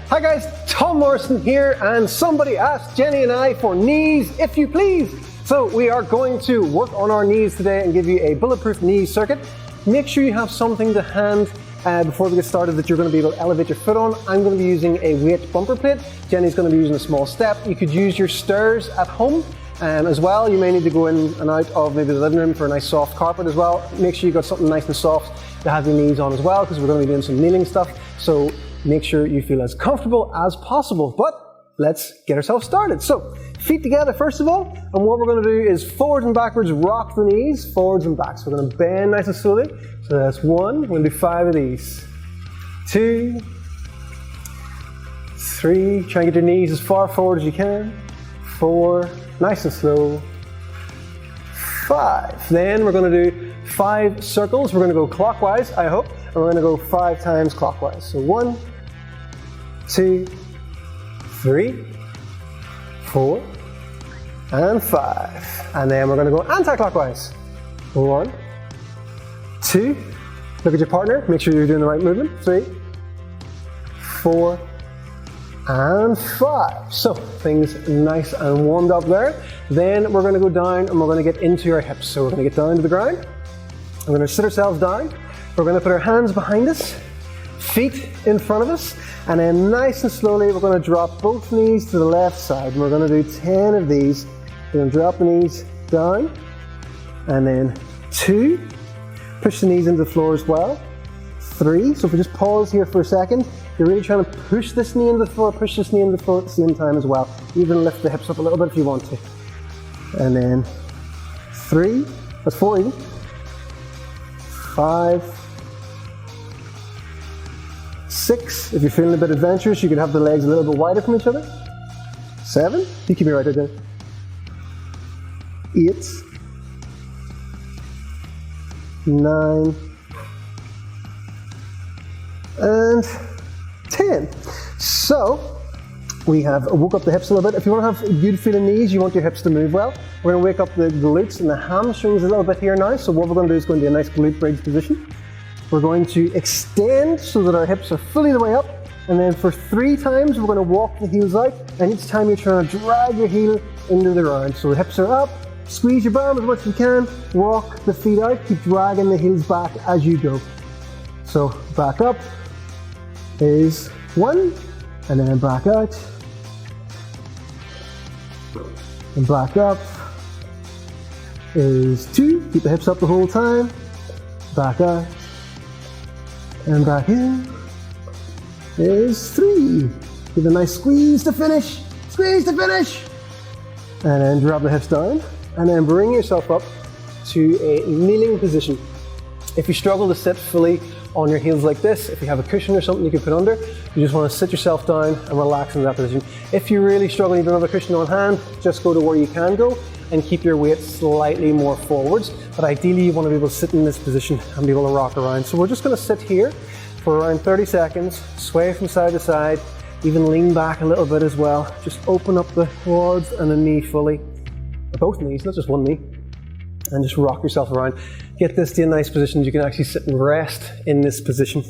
Hi guys, Tom Morrison here, and somebody asked Jenny and I for knees, if you please. So we are going to work on our knees today and give you a bulletproof knee circuit. Make sure you have something to hand before we get started that you're going to be able to elevate your foot on. I'm going to be using a weight bumper plate. Jenny's going to be using a small step. You could use your stairs at home as well. You may need to go in and out of maybe the living room for a nice soft carpet as well. Make sure you've got something nice and soft to have your knees on as well, because we're going to be doing some kneeling stuff. So make sure you feel as comfortable as possible, but let's get ourselves started. So feet together first of all, and what we're going to do is forwards and backwards rock the knees, forwards and backs. We're going to bend nice and slowly. So that's 1, we're going to do 5 of these. 2, 3, try and get your knees as far forward as you can. 4, nice and slow. 5, then we're going to do 5 circles. We're going to go clockwise, I hope, and we're going to go 5 times clockwise. So 1, 2, 3, 4, and 5. And then we're going to go anti-clockwise. 1, 2, look at your partner, make sure you're doing the right movement. 3, 4, and 5. So things nice and warmed up there. Then we're going to go down and we're going to get into our hips. So we're going to get down to the ground. We're going to sit ourselves down. We're going to put our hands behind us, feet in front of us, and then nice and slowly we're going to drop both knees to the left side. And we're going to do 10 of these. We're going to drop the knees down, and then 2, push the knees into the floor as well. 3, so if we just pause here for a second, you're really trying to push this knee into the floor, push this knee into the floor at the same time as well. Even lift the hips up a little bit if you want to. And then 3, that's 4 even. 5, 6, if you're feeling a bit adventurous, you can have the legs a little bit wider from each other. 7, you keep me right there. 8, 9, and 10. So we have woke up the hips a little bit. If you want to have good feeling knees, you want your hips to move well. We're going to wake up the glutes and the hamstrings a little bit here now. So what we're going to do is go into a nice glute bridge position. We're going to extend so that our hips are fully the way up, and then for 3 times we're going to walk the heels out, and each time you're trying to drag your heel into the ground. So the hips are up, squeeze your bum as much as you can, walk the feet out, keep dragging the heels back as you go. So back up is 1, and then back out, and back up is 2, keep the hips up the whole time, back out, and back in is 3. Give a nice squeeze to finish, and then drop the hips down, and then bring yourself up to a kneeling position. If you struggle to sit fully on your heels like this, if you have a cushion or something you can put under, you just want to sit yourself down and relax in that position. If you really struggle and you don't have a cushion on hand, just go to where you can go and keep your weight slightly more forwards. But ideally you want to be able to sit in this position and be able to rock around. So we're just going to sit here for around 30 seconds, sway from side to side, even lean back a little bit as well. Just open up the quads and the knee fully, both knees, not just one knee, and just rock yourself around. Get this to a nice position. You can actually sit and rest in this position.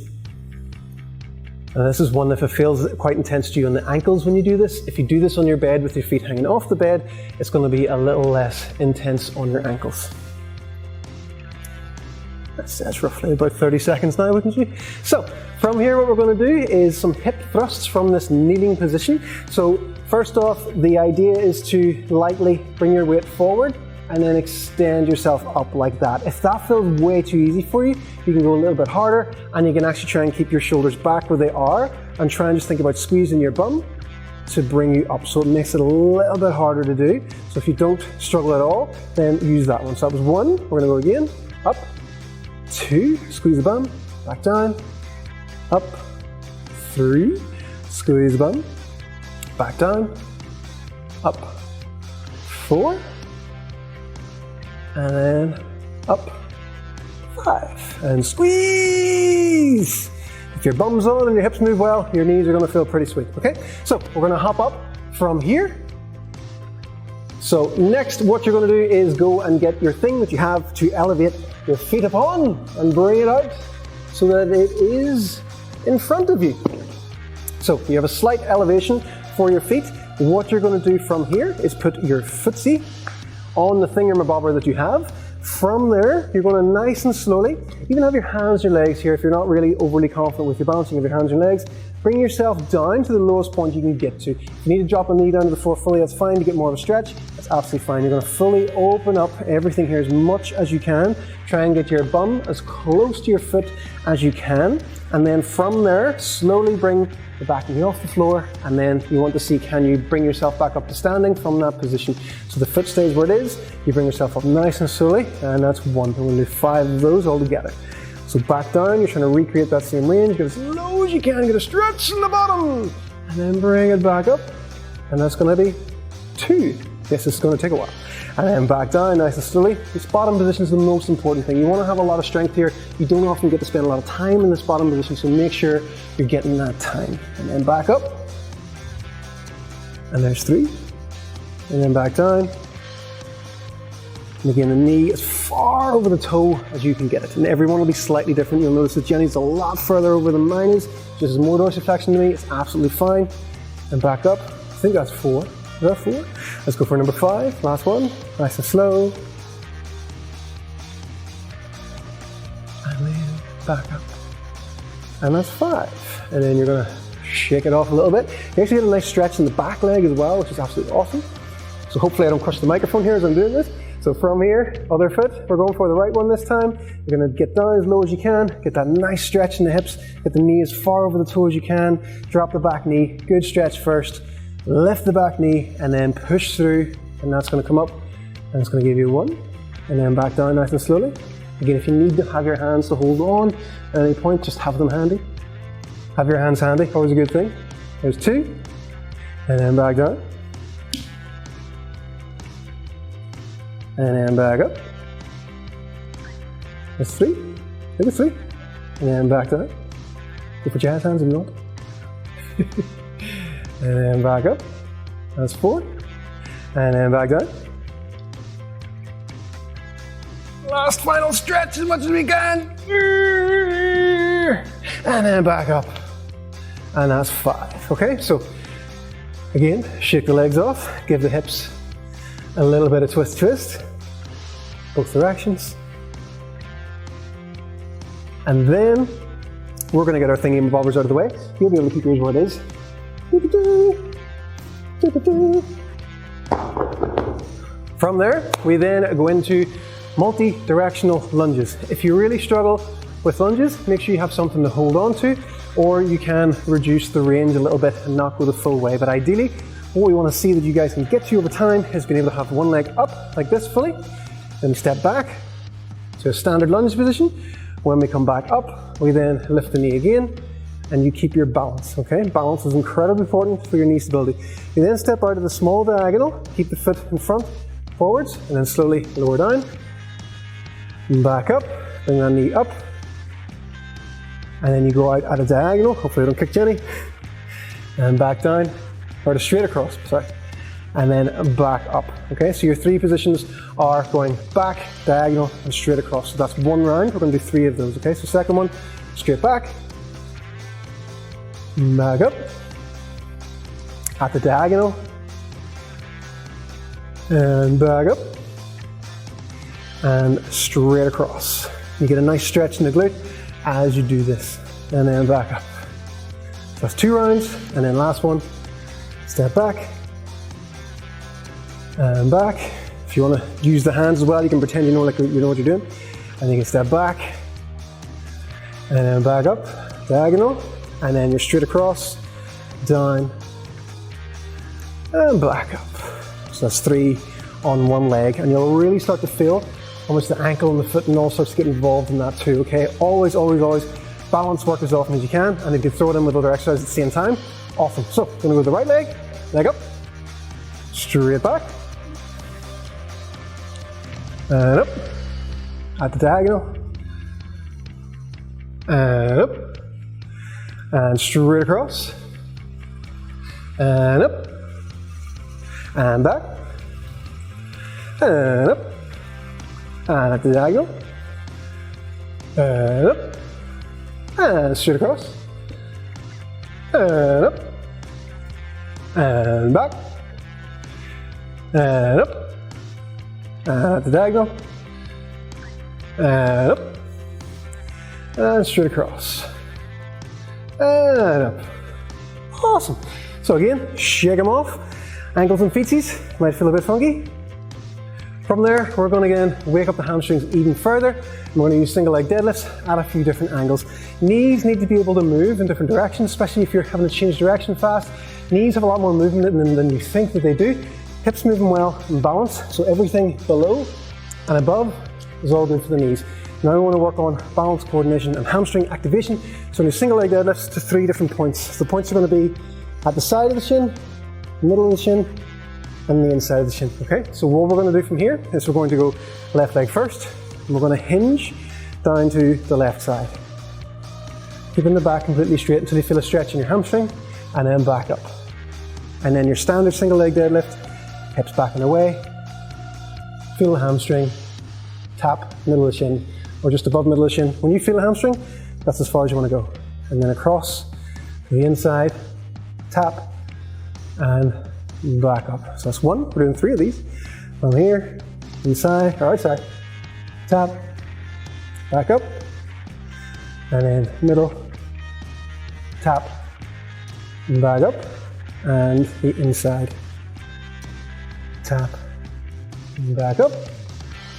This is one, if it feels quite intense to you on the ankles when you do this, if you do this on your bed with your feet hanging off the bed, it's going to be a little less intense on your ankles. That's roughly about 30 seconds now, wouldn't you? So from here what we're going to do is some hip thrusts from this kneeling position. So first off, the idea is to lightly bring your weight forward and then extend yourself up like that. If that feels way too easy for you, you can go a little bit harder, and you can actually try and keep your shoulders back where they are and try and just think about squeezing your bum to bring you up. So it makes it a little bit harder to do. So if you don't struggle at all, then use that one. So that was 1, we're gonna go again, up, 2, squeeze the bum, back down, up, 3, squeeze the bum, back down, up, 4, and then up, 5, and squeeze. If your bum's on and your hips move well, your knees are gonna feel pretty sweet, okay? So we're gonna hop up from here. So next, what you're gonna do is go and get your thing that you have to elevate your feet upon and bring it out so that it is in front of you. So you have a slight elevation for your feet. What you're going to do from here is put your footsie on the thingamabobber that you have. From there, you're going to nice and slowly, you can have your hands, your legs here if you're not really overly confident with your balancing of your hands and legs. Bring yourself down to the lowest point you can get to. If you need to drop a knee down to the floor fully, that's fine to get more of a stretch. That's absolutely fine. You're going to fully open up everything here as much as you can. Try and get your bum as close to your foot as you can. And then from there, slowly bring the back knee off the floor. And then you want to see, can you bring yourself back up to standing from that position? So the foot stays where it is. You bring yourself up nice and slowly. And that's one. We're going to do 5 of those all together. So back down, you're trying to recreate that same range, get as low as you can, get a stretch in the bottom, and then bring it back up, and that's going to be 2. Yes, it's going to take a while. And then back down, nice and slowly. This bottom position is the most important thing. You want to have a lot of strength here. You don't often get to spend a lot of time in this bottom position, so make sure you're getting that time. And then back up, and there's 3, and then back down. And again, the knee as far over the toe as you can get it. And everyone will be slightly different. You'll notice that Jenni's a lot further over than mine is. Just as more dorsiflexion to me, it's absolutely fine. And back up. I think that's 4. Is that 4? Let's go for number 5. Last one. Nice and slow. And then back up. And that's 5. And then you're going to shake it off a little bit. You actually get a nice stretch in the back leg as well, which is absolutely awesome. So hopefully I don't crush the microphone here as I'm doing this. So from here, other foot, we're going for the right one this time. You're going to get down as low as you can, get that nice stretch in the hips, get the knee as far over the toe as you can, drop the back knee, good stretch first, lift the back knee, and then push through, and that's going to come up, and it's going to give you 1, and then back down nice and slowly. Again, if you need to have your hands to hold on at any point, just have them handy. Have your hands handy, always a good thing. There's 2, and then back down. And then back up. That's 3. Take it 3. And then back down. You put your hands in the knot. And then back up. That's 4. And then back down. Last final stretch as much as we can. And then back up. And that's 5. Okay, so again, shake the legs off, give the hips a little bit of twist, both directions. And then we're gonna get our thingy-bobbers out of the way. You'll be able to keep yours where it is. From there, we then go into multi-directional lunges. If you really struggle with lunges, make sure you have something to hold on to, or you can reduce the range a little bit and not go the full way. But ideally, what we want to see that you guys can get to over time is being able to have one leg up like this fully, then step back to a standard lunge position. When we come back up, we then lift the knee again, and you keep your balance, okay? Balance is incredibly important for your knee stability. You then step out of the small diagonal, keep the foot in front, forwards, and then slowly lower down. And back up, bring that knee up, and then you go out at a diagonal, hopefully I don't kick Jenni, and back down. Or straight across, sorry, and then back up. Okay, so your 3 positions are going back, diagonal, and straight across. So that's 1 round. We're going to do 3 of those. Okay, so second one, straight back, back up, at the diagonal, and back up, and straight across. You get a nice stretch in the glute as you do this, and then back up. So that's 2 rounds, and then last one. Step back, and back. If you want to use the hands as well, you can pretend you know what you're doing. And you can step back, and then back up, diagonal, and then you're straight across, down, and back up. So that's 3 on 1 leg, and you'll really start to feel how much the ankle and the foot and all starts to get involved in that too, okay? Always, always, always balance work as often as you can, and if you throw it in with other exercises at the same time, awesome. So, we're gonna go with the right leg up, straight back, and up, at the diagonal, and up, and straight across, and up, and back, and up, and at the diagonal, and up, and straight across, and up, and back, and up, and at the diagonal, and up, and straight across, and up. Awesome. So again, shake them off. Ankles and feetsies might feel a bit funky. From there, we're going to again wake up the hamstrings even further. And we're going to use single leg deadlifts at a few different angles. Knees need to be able to move in different directions, especially if you're having to change direction fast. Knees have a lot more movement in them than you think that they do. Hips moving well and balanced, so everything below and above is all good for the knees. Now we want to work on balance, coordination and hamstring activation. So we do single leg deadlifts to 3 different points. The points are going to be at the side of the shin, middle of the shin, and the inside of the shin. Okay, so what we're going to do from here is we're going to go left leg first, and we're going to hinge down to the left side. Keeping the back completely straight until you feel a stretch in your hamstring, and then back up. And then your standard single leg deadlift, hips back and away, feel the hamstring, tap middle of the shin, or just above middle of the shin. When you feel the hamstring, that's as far as you want to go. And then across to the inside, tap, and back up. So that's 1, we're doing 3 of these. From here, inside, or outside, tap, back up, and then middle, tap, back up, and the inside, tap, back up,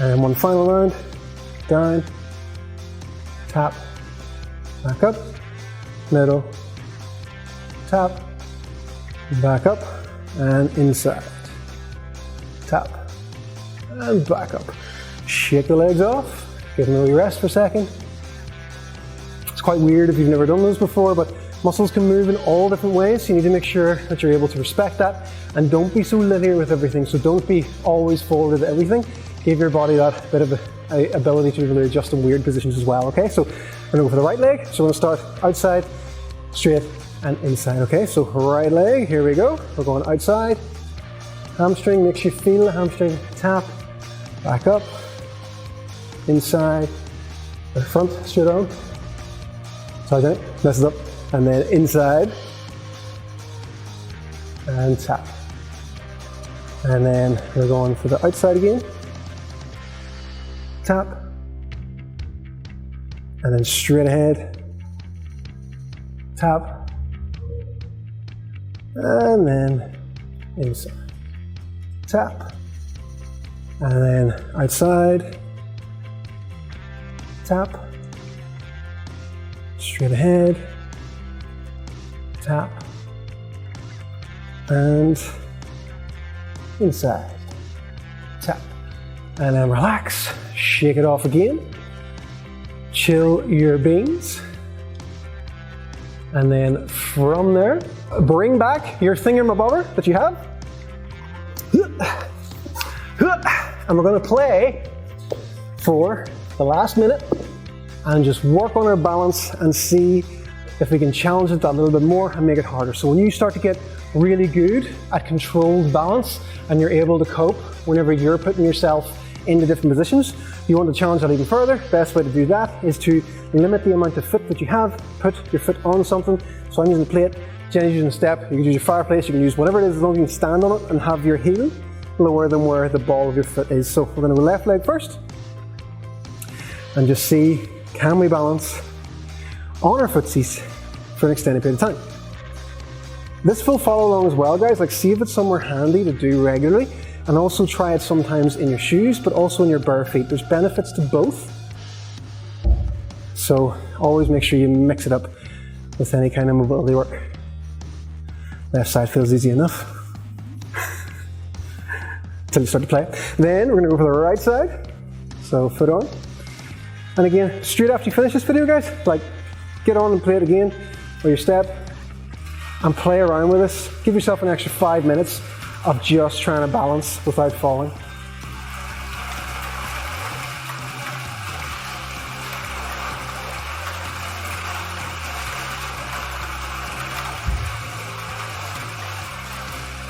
and then one final round, down, tap, back up, middle, tap, back up, and inside, tap, and back up. Shake the legs off, give them a wee rest for a second. It's quite weird if you've never done those before, but muscles can move in all different ways, so you need to make sure that you're able to respect that, and don't be so linear with everything, so don't be always forward with everything. Give your body that bit of a ability to really adjust in weird positions as well, okay? So we're gonna go for the right leg, so we're gonna start outside, straight, and inside, okay? So right leg, here we go. We're going outside, hamstring, make sure you feel the hamstring, tap, back up, inside, the front, straight on. Sorry, Jenny, messes up. And then inside, and tap. And then we're going for the outside again, tap, and then straight ahead, tap, and then inside, tap, and then outside, tap, straight ahead, tap, and inside, tap, and then relax, shake it off again, chill your beans, and then from there, bring back your thingamabobber that you have, and we're going to play for the last minute and just work on our balance and see if we can challenge it that little bit more and make it harder. So when you start to get really good at controlled balance and you're able to cope whenever you're putting yourself into different positions, you want to challenge that even further. Best way to do that is to limit the amount of foot that you have. Put your foot on something. So I'm using the plate, Jenny's using a step. You can use your fireplace, you can use whatever it is as long as you can stand on it and have your heel lower than where the ball of your foot is. So we're going to go left leg first and just see, can we balance on our footsies for an extended period of time. This will follow along as well, guys. Like, see if it's somewhere handy to do regularly, and also try it sometimes in your shoes, but also in your bare feet. There's benefits to both. So always make sure you mix it up with any kind of mobility work. Left side feels easy enough until you start to play. Then we're going to go for the right side. So foot on. And again, straight after you finish this video, guys, like, get on and play it again, or your step, and play around with this. Give yourself an extra 5 minutes of just trying to balance without falling.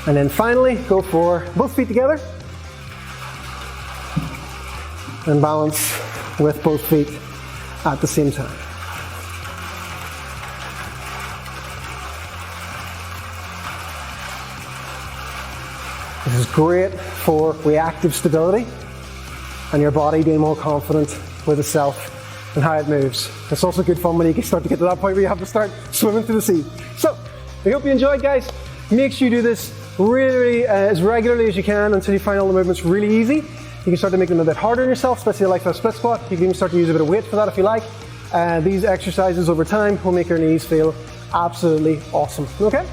And then finally, go for both feet together and balance with both feet at the same time. This is great for reactive stability and your body being more confident with itself and how it moves. It's also good fun when you start to get to that point where you have to start swimming through the sea. So, I hope you enjoyed, guys. Make sure you do this really as regularly as you can until you find all the movements really easy. You can start to make them a bit harder on yourself, especially like that split squat. You can even start to use a bit of weight for that if you like. These exercises over time will make your knees feel absolutely awesome. Okay?